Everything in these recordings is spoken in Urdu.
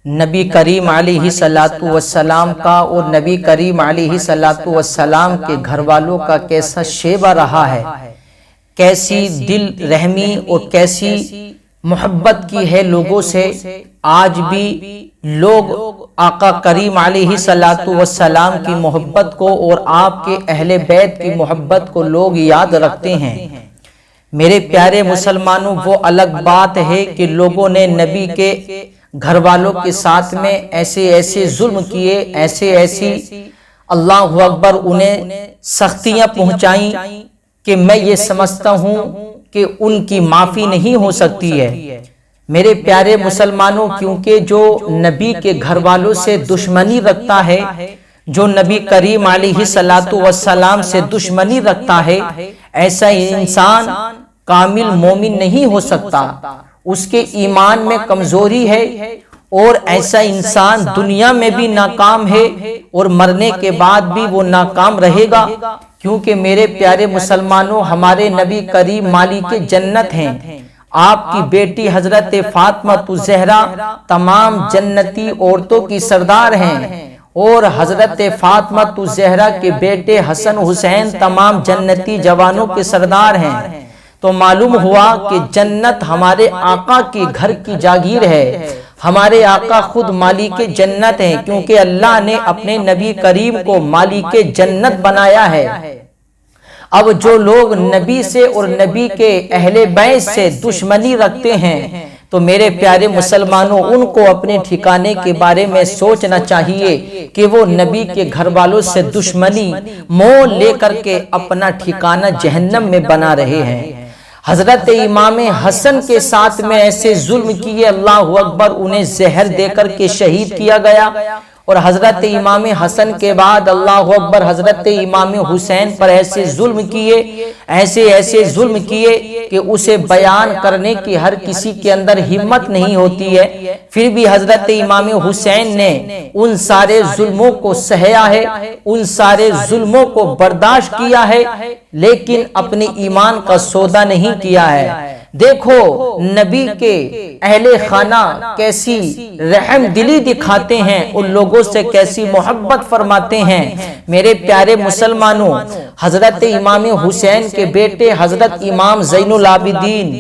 نبی کریم علیہ الصلوۃ والسلام کا اور نبی کریم علیہ الصلوۃ والسلام کے گھر والوں کا کیسا شیبہ رہا ہے، کیسی دل رحمی اور کیسی محبت کی ہے لوگوں سے۔ آج بھی لوگ آقا کریم علیہ الصلوۃ والسلام کی محبت کو اور آپ کے اہل بیت کی محبت کو لوگ یاد رکھتے ہیں۔ میرے پیارے مسلمانوں، وہ الگ بات ہے کہ لوگوں نے نبی کے گھر والوں کے ساتھ میں ایسے ظلم کیے، ایسی اللہ اکبر انہیں سختیاں پہنچائیں کہ میں یہ سمجھتا ہوں کہ ان کی معافی نہیں ہو سکتی ہے۔ میرے پیارے مسلمانوں، کیونکہ جو نبی کے گھر والوں سے دشمنی رکھتا ہے، جو نبی کریم علیہ الصلوۃ والسلام سے دشمنی رکھتا ہے، ایسا انسان کامل مومن نہیں ہو سکتا، اس کے ایمان میں کمزوری ہے، اور ایسا انسان دنیا میں بھی ناکام ہے اور مرنے کے بعد بھی وہ ناکام رہے گا، کیونکہ میرے پیارے مسلمانوں، ہمارے نبی کریم مالک جنت ہیں۔ آپ کی بیٹی حضرت فاطمہ الزہرا تمام جنتی عورتوں کی سردار ہیں، اور حضرت فاطمہ الزہرا کے بیٹے حسن حسین تمام جنتی جوانوں کے سردار ہیں۔ تو معلوم ہوا کہ جنت ہمارے آقا کی گھر کی جاگیر ہے، ہمارے آقا خود مالک جنت ہیں، کیونکہ اللہ نے اپنے نبی کریم کو مالک جنت بنایا ہے۔ اب جو لوگ نبی سے اور نبی کے اہل بیت سے دشمنی رکھتے ہیں، تو میرے پیارے مسلمانوں، ان کو اپنے ٹھکانے کے بارے میں سوچنا چاہیے کہ وہ نبی کے گھر والوں سے دشمنی مول لے کر کے اپنا ٹھکانہ جہنم میں بنا رہے ہیں۔ حضرت امام حسن کے ساتھ میں ایسے ظلم کیے، اللہ اکبر، انہیں زہر دے کر کے شہید کیا گیا، اور حضرت امام حسن کے بعد اللہ اکبر حضرت امام حسین پر ایسے ظلم کیے، ایسے ظلم کیے کہ اسے بیان کرنے کی ہر کسی کے اندر ہمت نہیں ہوتی ہے۔ پھر بھی حضرت امام حسین نے ان سارے ظلموں کو سہیا ہے، ان سارے ظلموں کو برداشت کیا ہے، لیکن اپنے ایمان کا سودا نہیں کیا ہے۔ دیکھو نبی کے اہل خانہ کیسی رحم دلی دکھاتے ہیں، ان لوگوں سے کیسی محبت فرماتے ہیں۔ میرے پیارے مسلمانوں، حضرت امام حسین کے بیٹے حضرت امام زین العابدین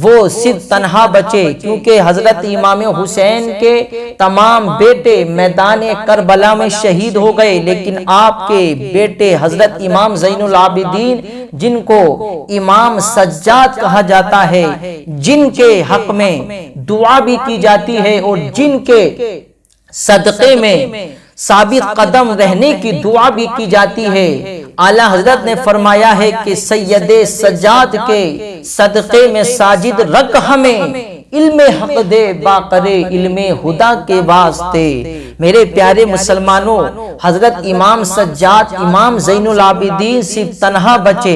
وہ صرف تنہا بچے، کیونکہ حضرت امام حسین کے تمام بیٹے میدان کربلا میں شہید ہو گئے، لیکن آپ کے بیٹے حضرت امام زین العابدین، جن کو امام سجاد کہا جاتا ہے، جن کے حق میں دعا بھی کی جاتی ہے اور جن کے صدقے میں ثابت قدم رہنے کی دعا بھی کی جاتی ہے، اعلیٰ حضرت نے فرمایا ہے کہ سید سجاد کے صدقے میں ساجد رکھ ہمیں، علم حق دے باقرے علم خدا کے واسطے۔ میرے پیارے مسلمانوں، حضرت امام سجاد امام زین العابدین صرف تنہا بچے،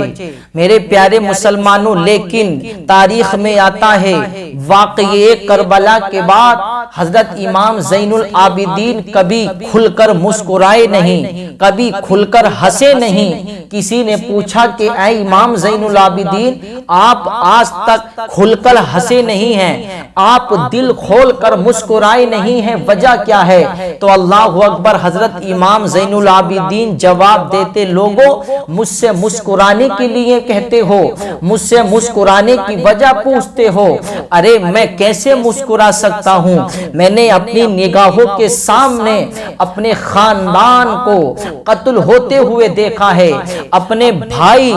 میرے پیارے مسلمانوں، لیکن تاریخ میں آتا ہے واقعے کربلا کے بعد حضرت امام زین العابدین کبھی کھل کر مسکرائے نہیں، کبھی کھل کر ہنسے نہیں۔ کسی نے پوچھا کہ اے امام زین العابدین، آپ آج تک کھل کر ہنسے نہیں ہیں، آپ دل کھول کر مسکرائے نہیں ہیں، وجہ کیا ہے؟ تو اللہ اکبر حضرت امام زین العابدین جواب دیتے، لوگوں مجھ سے مسکرانے کے لیے کہتے ہو، مجھ سے مسکرانے کی وجہ پوچھتے ہو، ارے میں کیسے مسکرا سکتا ہوں؟ میں نے اپنی نگاہوں کے سامنے اپنے خاندان کو قتل ہوتے ہوئے دیکھا ہے، اپنے بھائی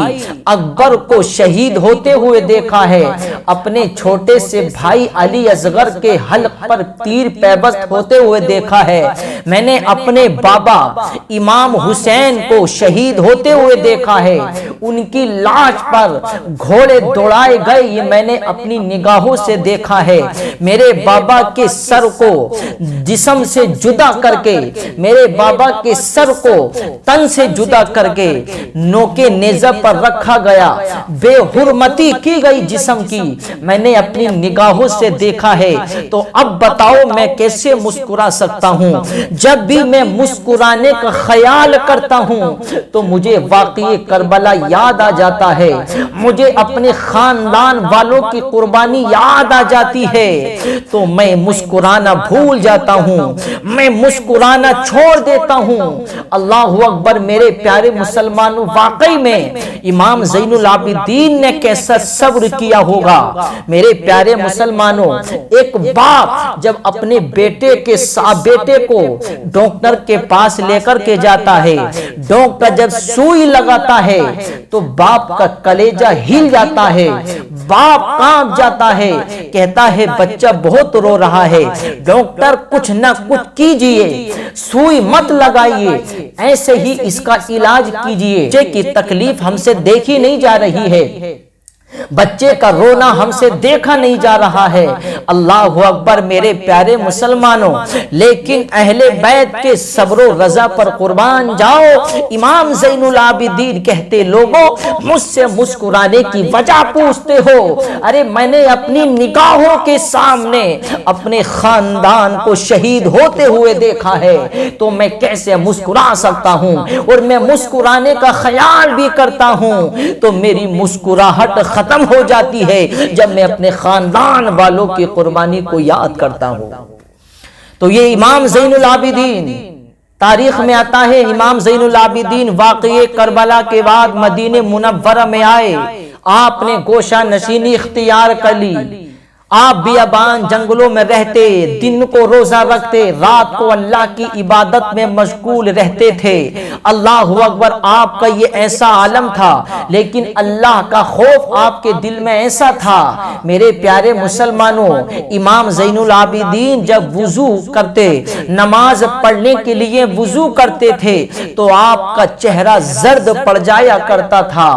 اکبر کو شہید ہوتے ہوئے دیکھا ہے، اپنے چھوٹے سے بھائی علی اصغر کے حلق پر تیر پیوست ہوتے ہوئے دیکھا ہے، میں نے اپنے بابا امام حسین کو شہید ہوتے ہوئے دیکھا ہے، ان کی لاش پر گھوڑے دوڑائے گئے، یہ میں نے اپنی نگاہوں سے دیکھا ہے، میرے بابا کے سر کو جسم سے جدا کر کے میرے بابا کے سر کو تن سے جدا کر کے نوکے نیزہ پر رکھا گیا، بے حرمتی کی گئی جسم کی، میں نے اپنی نگاہوں سے دیکھا ہے، تو اب بتاؤ میں کیسے مسکرا سکتا ہوں؟ جب بھی میں مسکرانے کا خیال کرتا ہوں تو مجھے واقعی کربلا یاد آ جاتا ہے، مجھے اپنے خاندان والوں کی قربانی یاد آ جاتی ہے، تو میں مسکرانا بھول جاتا ہوں، میں مسکرانا چھوڑ دیتا ہوں۔ اللہ اکبر میرے پیارے مسلمانوں، واقعی میں امام زین العابدین نے کیسا صبر کیا ہوگا۔ میرے پیارے مسلمانوں، ایک باپ جب اپنے بیٹے کو ڈاکٹر کے پاس لے کر کے جاتا ہے، ڈاکٹر جب سوئی لگاتا ہے تو باپ کا کلیجہ ہل جاتا ہے، باپ کانپ جاتا ہے، کہتا ہے بچہ بہت رو رہا ہے، ڈاکٹر کچھ نہ کچھ کیجئے، سوئی مت لگائیے، ایسے ہی اس کا علاج کیجئے، بچے کی تکلیف ہم سے دیکھی نہیں جا رہی ہے، بچے کا رونا ہم سے دیکھا نہیں جا رہا ہے۔ اللہ اکبر میرے پیارے مسلمانوں، لیکن اہل بیت کے صبر و رضا پر قربان جاؤ۔ امام زین العابدین کہتے لوگوں مجھ سے مسکرانے کی وجہ پوچھتے ہو، ارے میں نے اپنی نگاہوں کے سامنے اپنے خاندان کو شہید ہوتے ہوئے دیکھا ہے، تو میں کیسے مسکرا سکتا ہوں؟ اور میں مسکرانے کا خیال بھی کرتا ہوں تو میری مسکراہٹ ختم ہو جاتی ہے جب میں اپنے خاندان والوں کی قربانی کو یاد کرتا ہوں۔ تو یہ امام زین العابدین، تاریخ میں آتا ہے امام زین العابدین واقعے کربلا کے بعد مدینہ منورہ میں آئے، آپ نے گوشہ نشینی اختیار کر لی، آپ بیابان جنگلوں میں رہتے، دن کو روزہ رکھتے، رات کو اللہ کی عبادت میں مشغول رہتے تھے۔ اللہ اکبر، آپ کا یہ ایسا عالم تھا، لیکن اللہ کا خوف آپ کے دل میں ایسا تھا۔ میرے پیارے مسلمانوں، امام زین العابدین جب وضو کرتے، نماز پڑھنے کے لیے وضو کرتے تھے تو آپ کا چہرہ زرد پڑ جایا کرتا تھا،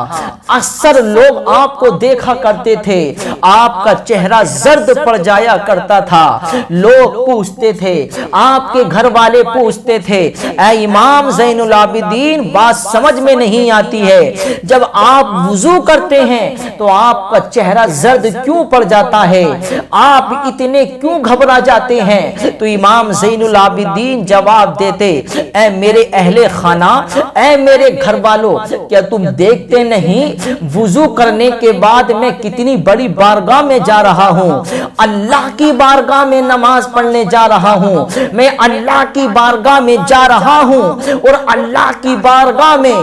اکثر لوگ آپ کو دیکھا کرتے تھے، آپ کا چہرہ زرد پڑ جایا کرتا تھا، لوگ پوچھتے تھے، آپ کے گھر والے پوچھتے تھے، اے امام زین العابدین بات سمجھ میں نہیں آتی ہے، جب آپ وضو کرتے ہیں تو آپ کا چہرہ زرد کیوں پڑ جاتا ہے، آپ اتنے کیوں گھبرا جاتے ہیں؟ تو امام زین العابدین جواب دیتے، اے میرے اہل خانہ، اے میرے گھر والوں، کیا تم دیکھتے نہیں وضو کرنے کے بعد میں کتنی بڑی بارگاہ میں جا رہا ہوں، اللہ کی بارگاہ میں نماز پڑھنے جا رہا ہوں، میں اللہ کی بارگاہ میں جا رہا ہوں، اور اللہ کی بارگاہ میں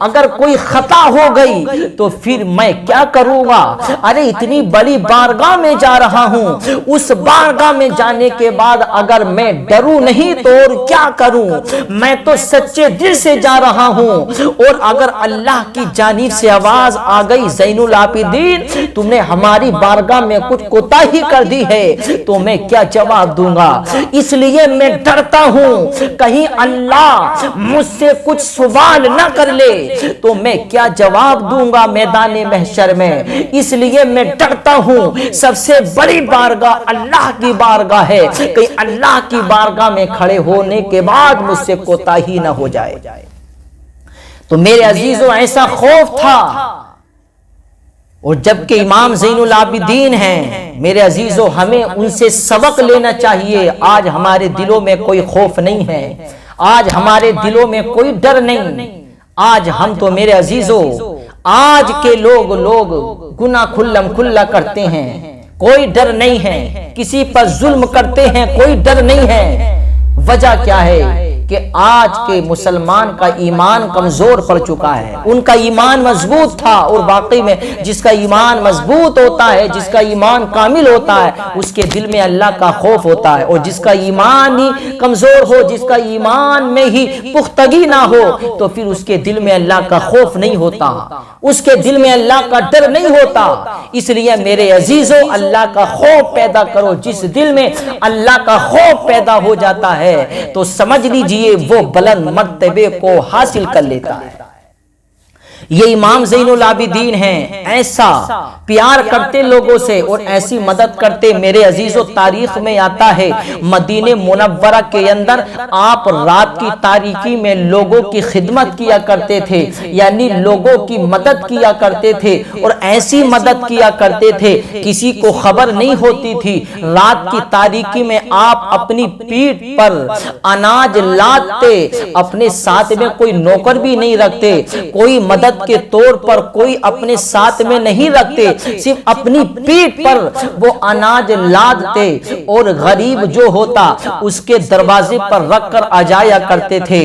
اگر کوئی خطا ہو گئی تو پھر میں کیا کروں گا؟ ارے اتنی بڑی بارگاہ میں جا رہا ہوں، اس بارگاہ میں جانے کے بعد اگر میں ڈروں نہیں تو اور کیا کروں؟ میں تو سچے دل سے جا رہا ہوں، اور اگر اللہ کی جانب سے آواز آ گئی زین العابدین تم نے ہماری بارگاہ میں کچھ کوتاہی کر دی ہے، تو میں کیا جواب دوں گا؟ اس لیے میں ڈرتا ہوں کہیں اللہ مجھ سے کچھ سوال نہ کر لے تو میں کیا جواب دوں گا میدان محشر میں، اس لیے میں ڈرتا ہوں، سب سے بڑی بارگاہ اللہ کی بارگاہ ہے، کہ اللہ کی بارگاہ میں کھڑے ہونے کے بعد مجھ سے کوتاہی نہ ہو جائے۔ تو میرے عزیزوں ایسا خوف تھا، اور جبکہ امام زین العابدین ہیں میرے عزیزوں، ہمیں ان سے سبق لینا چاہیے۔ آج ہمارے دلوں میں کوئی خوف نہیں ہے، آج ہمارے دلوں میں کوئی ڈر نہیں، آج ہم تو میرے عزیزوں آج کے لوگ گناہ کھلم کھلا کرتے ہیں، کوئی ڈر نہیں ہے، کسی پر ظلم کرتے ہیں، کوئی ڈر نہیں ہے۔ وجہ کیا ہے کہ آج کے مسلمان کا ایمان کمزور پڑ چکا ہے، ان کا ایمان مضبوط تھا، اور واقعی میں جس کا ایمان مضبوط ہوتا ہے، جس کا ایمان کامل ہوتا ہے، اس کے دل میں اللہ کا خوف ہوتا ہے، اور جس کا ایمان ہی کمزور ہو، جس کا ایمان میں ہی پختگی نہ ہو، تو پھر اس کے دل میں اللہ کا خوف نہیں ہوتا، اس کے دل میں اللہ کا ڈر نہیں ہوتا۔ اس لیے میرے عزیزوں اللہ کا خوف پیدا کرو، جس دل میں اللہ کا خوف پیدا ہو جاتا ہے تو سمجھ لیجئے وہ بلند مرتبے کو حاصل کر لیتا ہے۔ یہ امام زین العابدین ہیں، ایسا پیار کرتے لوگوں سے اور ایسی مدد کرتے۔ میرے عزیزو تاریخ میں آتا ہے مدینہ منورہ کے اندر آپ رات کی تاریکی میں لوگوں کی خدمت کیا کرتے تھے، یعنی لوگوں کی مدد کیا کرتے تھے، اور ایسی مدد کیا کرتے تھے کسی کو خبر نہیں ہوتی تھی۔ رات کی تاریکی میں آپ اپنی پیٹھ پر اناج لادتے، اپنے ساتھ میں کوئی نوکر بھی نہیں رکھتے، کوئی مدد کے طور پر کوئی اپنے ساتھ میں نہیں رکھتے، صرف اپنی پیٹھ پر وہ اناج لادتے اور غریب جو ہوتا اس کے دروازے پر رکھ کر آ جایا کرتے تھے،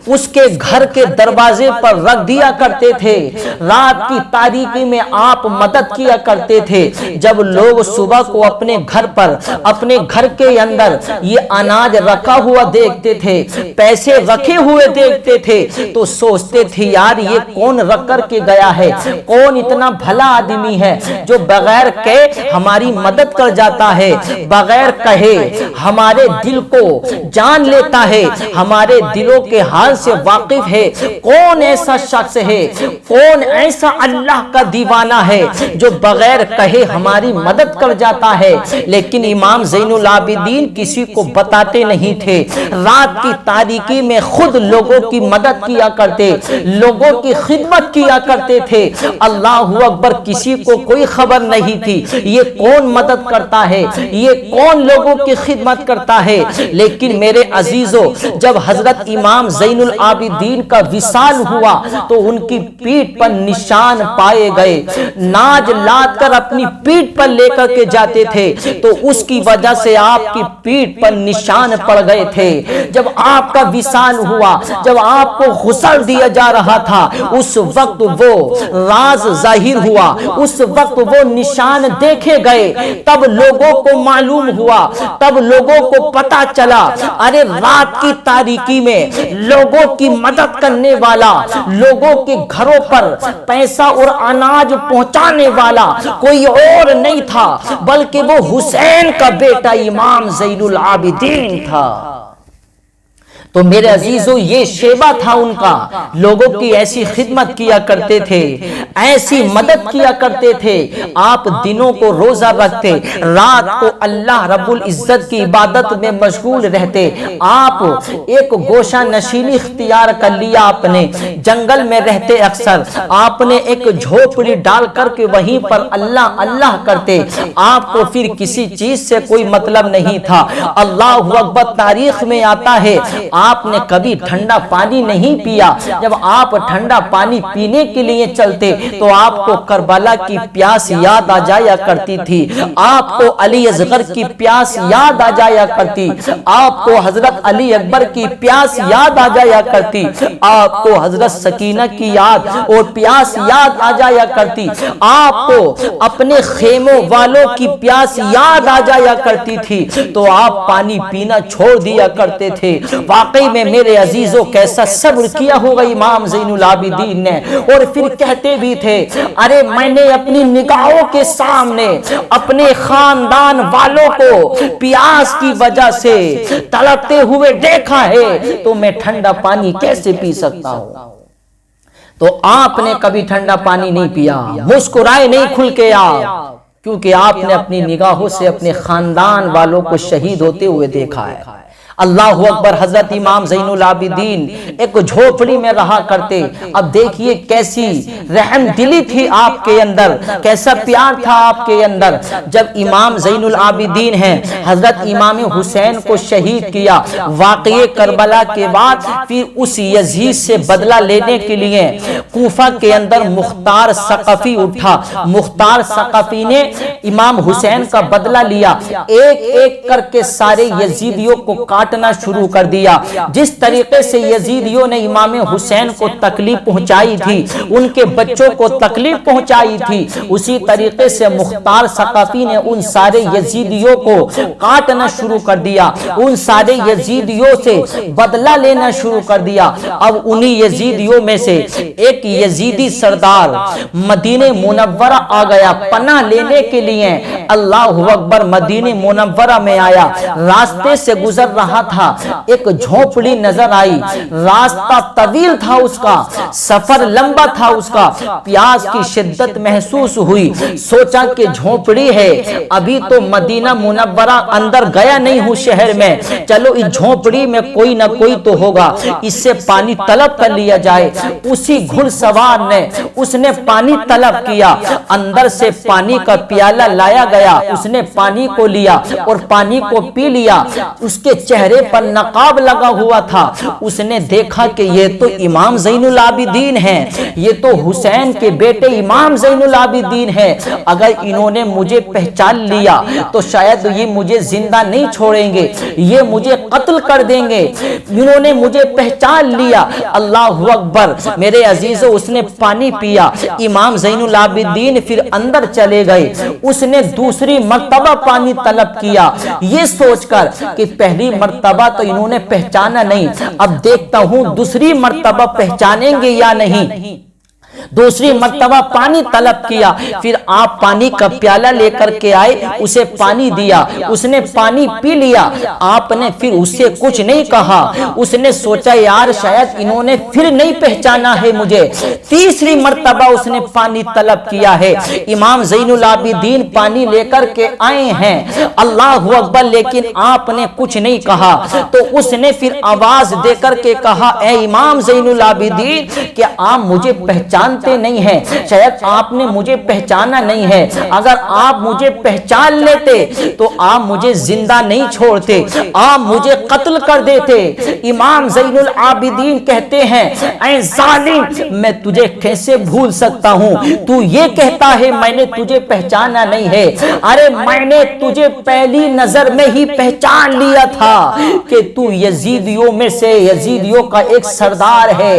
اس کے گھر کے دروازے پر رکھ دیا کرتے تھے۔ رات کی تاریکی میں آپ مدد کیا کرتے تھے۔ جب لوگ صبح کو اپنے گھر پر، اپنے گھر کے اندر یہ اناج رکھا ہوا دیکھتے تھے، پیسے رکھے ہوئے دیکھتے تھے، تو سوچتے تھے یار یہ کون رکھ کر کے گیا ہے، کون اتنا بھلا آدمی ہے جو بغیر کہے ہماری مدد کر جاتا ہے، بغیر کہے ہمارے دل کو جان لیتا ہے، ہمارے دلوں کے حال سے واقف ہے۔ کون ایسا شخص ہے، کون ایسا اللہ کا دیوانہ ہے جو بغیر کہے ہماری مدد کر جاتا ہے؟ لیکن امام زین العابدین کسی کو بتاتے نہیں تھے، رات کی تاریکی میں خود لوگوں کی مدد کیا کرتے، لوگوں کی خدمت کیا کرتے تھے۔ اللہ اکبر، کسی کو کوئی خبر نہیں تھی یہ کون مدد کرتا ہے، یہ کون لوگوں کی خدمت کرتا ہے۔ لیکن میرے عزیزو جب حضرت امام زین العابدین کا وصال ہوا تو ان کی پیٹھ پر نشان پائے گئے، ناج لاد کر اپنی پیٹھ پر لے کر کے جاتے تھے تو اس کی وجہ سے آپ کی پیٹھ پر نشان پڑ گئے تھے۔ جب آپ کا وصال ہوا، جب آپ کو غسل دیا جا رہا تھا، اس وقت وہ راز ظاہر ہوا، اس وقت وہ نشان دیکھے گئے، تب لوگوں کو معلوم ہوا، تب لوگوں کو پتا چلا ارے رات کی تاریکی میں لوگوں کی مدد کرنے والا، لوگوں کے گھروں پر پیسہ اور اناج پہنچانے والا کوئی اور نہیں تھا بلکہ وہ حسین کا بیٹا امام زین العابدین تھا۔ تو میرے عزیزو یہ شیبہ تھا ان کا، لوگوں کی ایسی خدمت کیا کرتے تھے، ایسی مدد کیا کرتے تھے۔ آپ دنوں کو روزہ رکھتے، رات کو اللہ رب العزت کی عبادت میں مشغول رہتے۔ آپ ایک گوشہ نشینی اختیار کر لیا، آپ نے جنگل میں رہتے، اکثر آپ نے ایک جھوپڑی ڈال کر کے وہیں پر اللہ اللہ کرتے۔ آپ کو پھر کسی چیز سے کوئی مطلب نہیں تھا۔ اللہ اکبر، تاریخ میں آتا ہے آپ نے کبھی ٹھنڈا پانی نہیں پیا۔ جب آپ ٹھنڈا پانی پینے کے لیے چلتے تو آپ کو کربلا کی پیاس یاد آ جایا کرتی تھی، آپ کو علی اصغر کی پیاس یاد آ جایا کرتی، آپ کو حضرت علی اکبر کی پیاس یاد آ جایا کرتی، آپ کو حضرت سکینہ کی یاد اور پیاس یاد آ جایا کرتی، آپ کو اپنے خیموں والوں کی پیاس یاد آ جایا کرتی تھی، تو آپ پانی پینا چھوڑ دیا کرتے تھے۔ واقعی میں میرے عزیزوں کیسا صبر کیا ہوگا امام زین العابدین نے، اور پھر کہتے بھی تھے ارے میں نے اپنی نگاہوں کے سامنے اپنے خاندان والوں کو پیاس کی وجہ سے تڑپتے ہوئے دیکھا ہے، تو میں ٹھنڈا پانی کیسے پی سکتا ہوں؟ تو آپ نے کبھی ٹھنڈا پانی نہیں پیا، مسکرائے نہیں کھل کے آپ، کیونکہ آپ نے اپنی نگاہوں سے اپنے خاندان والوں کو شہید ہوتے ہوئے دیکھا ہے۔ اللہ اکبر، حضرت امام زین العابدین ایک جھوپڑی میں رہا کرتے۔ اب دیکھیے کیسی رحم دلی تھی آپ کے اندر، کیسا پیار تھا آپ کے اندر۔ جب امام زین العابدین ہیں حضرت امام حسین کو شہید کیا، واقعے کربلا کے بعد پھر اس یزید سے بدلہ لینے کے لیے کوفہ کے اندر مختار ثقفی اٹھا۔ مختار ثقفی نے امام حسین کا بدلہ لیا، ایک ایک کر کے سارے یزیدیوں کو کاٹنا شروع کر دیا۔ جس طریقے سے یزیدیوں نے امام حسین کو تکلیف پہنچائی تھی، ان کے بچوں کو تکلیف پہنچائی تھی، اسی طریقے سے مختار ثقفی نے ان سارے یزیدیوں کو کاٹنا شروع کر دیا، ان سارے یزیدیوں سے بدلہ لینا شروع کر دیا۔ اب انہی یزیدیوں میں سے ایک یزیدی سردار مدینہ منورہ آ گیا پناہ لینے کے لیے، اللہ اکبر مدینہ منورہ میں آیا، راستے سے گزر رہا تھا، ایک جھونپڑی نظر آئی، راستہ طویل تھا اس کا، سفر لمبا تھا اس کا، پیاس کی شدت محسوس ہوئی، سوچا کہ جھونپڑی ہے، ابھی تو مدینہ منورہ اندر گیا نہیں ہوں شہر میں، چلو اس جھونپڑی میں کوئی نہ کوئی تو ہوگا، اس سے پانی طلب کر لیا جائے۔ اسی گھڑ سوار نے اس نے پانی طلب کیا، اندر سے پانی کا پیالہ لایا گیا، اس نے پانی کو لیا اور پانی کو پی لیا۔ اس کے چہرے پر نقاب لگا ہوا تھا، اس نے دیکھا کہ یہ تو امام زین العابدین ہیں، یہ تو حسین کے بیٹے امام زین العابدین ہیں، اگر انہوں نے مجھے پہچان لیا تو شاید یہ مجھے زندہ نہیں چھوڑیں گے، یہ مجھے قتل کر دیں گے۔ انہوں نے مجھے پہچان لیا، اللہ اکبر میرے عزیزو، اس نے پانی پیا، امام زین العابدین پھر اندر چلے گئے، اس نے دوسری مرتبہ پانی طلب کیا، یہ سوچ کر کہ پہلی مرتبہ تو انہوں نے پہچانا نہیں، اب دیکھتا ہوں دوسری مرتبہ پہچانیں گے یا نہیں۔ دوسری مرتبہ پانی طلب کیا، پھر آپ پانی کا پیالہ لے کر کے آئے، اسے پانی دیا، اس نے پانی پی لیا، آپ نے پھر اس سے کچھ نہیں کہا، اس نے سوچا یار شاید انہوں نے پھر نہیں پہچانا ہے مجھے۔ تیسری مرتبہ اس نے پانی طلب کیا ہے، امام زین العابدین پانی لے کر کے آئے ہیں، اللہ اکبر، لیکن آپ نے کچھ نہیں کہا، تو اس نے پھر آواز دے کر کے کہا اے امام زین العابدین، کہ آپ مجھے پہچانتے نہیں ہیں، شاید آپ نے مجھے پہچانا نہیں ہے، اگر آپ مجھے پہچان لیتے تو آپ مجھے زندہ نہیں چھوڑتے، آپ مجھے قتل کر دیتے۔ امام زین العابدین کہتے ہیں اے ظالم، میں تجھے کیسے بھول سکتا ہوں، تو یہ کہتا ہے میں نے تجھے پہچانا نہیں ہے، ارے میں نے تجھے پہلی نظر میں ہی پہچان لیا تھا کہ تو یزیدیوں میں سے یزیدیوں کا ایک سردار ہے،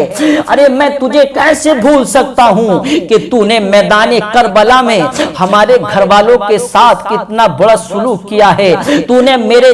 ارے میں تجھے کیسے بھول سکتا ہوں کہ تو نے میدان کربلا میں ہمارے گھر والوں کے ساتھ کتنا بڑا سلوک کیا ہے، تو نے میرے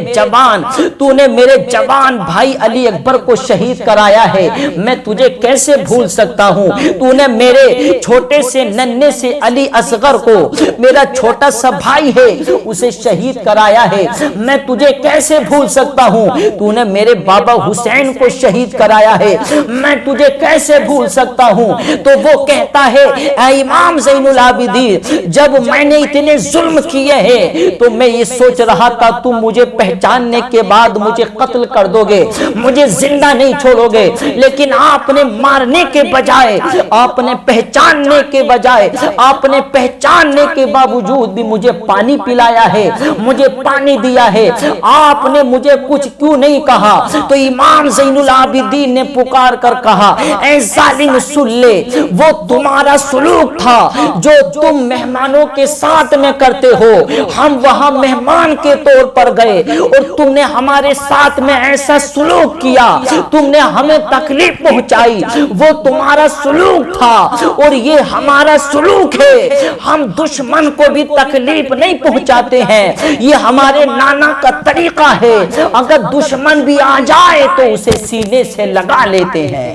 جوان بھائی علی اکبر کو شہید کرایا ہے، میں تجھے کیسے بھول سکتا ہوں، تو نے میرے چھوٹے سے ننھے سے علی اصغر کو، میرا چھوٹا سا بھائی ہے، اسے شہید کرایا ہے، میں تجھے کیسے بھول سکتا ہوں، تو نے میرے بابا حسین کو شہید کرایا ہے، میں تجھے کیسے بھول سکتا ہوں۔ تو وہ کہتا ہے اے امام زین العابدین، جب میں نے اتنے ظلم کیے ہیں تو میں یہ سوچ رہا تھا تم مجھے پہچاننے کے بعد مجھے قتل کر دو گے، مجھے زندہ نہیں چھوڑو گے، لیکن آپ نے مارنے کے بجائے، آپ نے پہچاننے کے بجائے، آپ نے پہچاننے کے باوجود بھی مجھے پانی پلایا ہے، مجھے پانی دیا ہے، آپ نے مجھے کچھ کیوں نہیں کہا؟ تو امام زین العابدین نے پکار کر کہا اے ظالم سن لے، وہ تمہارا سلوک تھا جو تم مہمانوں کے ساتھ میں کرتے ہو، ہم وہاں مہمان کے طور پر گئے اور تم نے ہمارے ساتھ میں ایسا سلوک کیا، تم نے ہمیں تکلیف پہنچائی، وہ تمہارا سلوک تھا اور یہ ہمارا سلوک ہے، ہم دشمن کو بھی تکلیف نہیں پہنچاتے ہیں، یہ ہمارے نانا کا طریقہ ہے، اگر دشمن بھی آ جائے تو اسے سینے سے لگا لیتے ہیں۔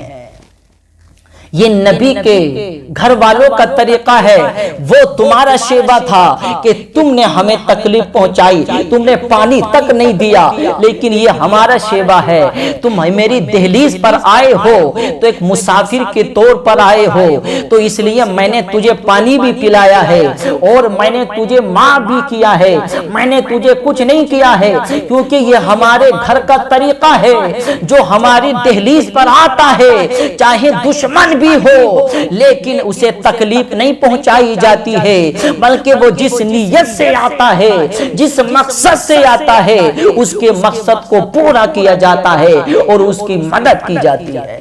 یہ نبی کے گھر والوں کا طریقہ ہے، وہ تمہارا شیبہ تھا کہ تم نے ہمیں تکلیف پہنچائی، تم نے پانی تک نہیں دیا، لیکن یہ ہمارا شیبہ ہے، تم میری دہلیز پر آئے ہو تو ایک مسافر کے طور پر آئے ہو، تو اس لیے میں نے تجھے پانی بھی پلایا ہے اور میں نے تجھے معاف بھی کیا ہے، میں نے تجھے کچھ نہیں کیا ہے، کیونکہ یہ ہمارے گھر کا طریقہ ہے، جو ہماری دہلیز پر آتا ہے چاہے دشمن بھی ہو لیکن اسے تکلیف نہیں پہنچائی جاتی ہے، بلکہ وہ جس نیت سے آتا ہے، جس مقصد سے آتا ہے، اس کے مقصد کو پورا کیا جاتا ہے اور اس کی مدد کی جاتی ہے۔